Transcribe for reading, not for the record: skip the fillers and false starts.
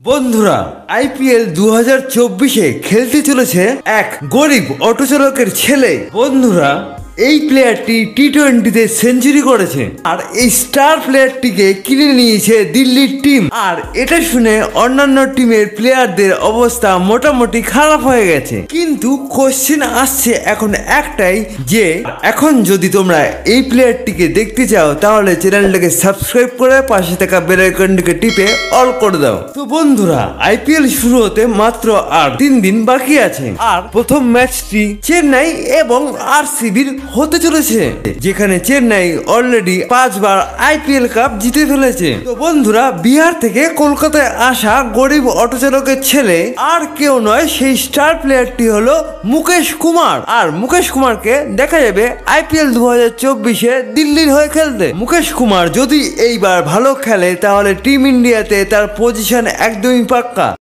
বন্ধুরা আইপিএল 2024-এ খেলতে চলেছে এক গরিব অটো চালকের ছেলে। বন্ধুরা এই প্লেয়ারটি টি-20-তে সেঞ্চুরি করেছে আর এই স্টার প্লেয়ারটিকে কিনে নিয়েছে দিল্লির টিম। আর এটা শুনে অন্যান্য টিমের প্লেয়ারদের অবস্থা মোটামুটি খারাপ হয়ে গেছে। কিন্তু কোশ্চেন আসছে এখন একটাই, যে এখন যদি তোমরা এই প্লেয়ারটিকে দেখতে চাও তাহলে চ্যানেলটাকে সাবস্ক্রাইব করে পাশে থাকা বেল আইকনটিকে টিপে অল করে দাও। তো বন্ধুরা আইপিএল শুরু হতে মাত্র আর 3 দিন বাকি আছে, আর প্রথম ম্যাচটি চেন্নাই এবং আরসিবির হতে চলেছে, যেখানে চেন্নাই অলরেডি 5 বার আইপিএল কাপ জিতে ফেলেছে। তো বন্ধুরা বিহার থেকে কলকাতায় আসা গরিব অটো চালকের ছেলে আর কেউ নয়, সেই স্টার প্লেয়ারটি হলো মুকেশ কুমার। আর মুকেশ কুমারকে দেখা যাবে আইপিএল 2024-এ দিল্লির হয়ে খেলতে। মুকেশ কুমার যদি এইবার ভালো খেলে তাহলে টিম ইন্ডিয়াতে তার পজিশন একদমই পাক্কা।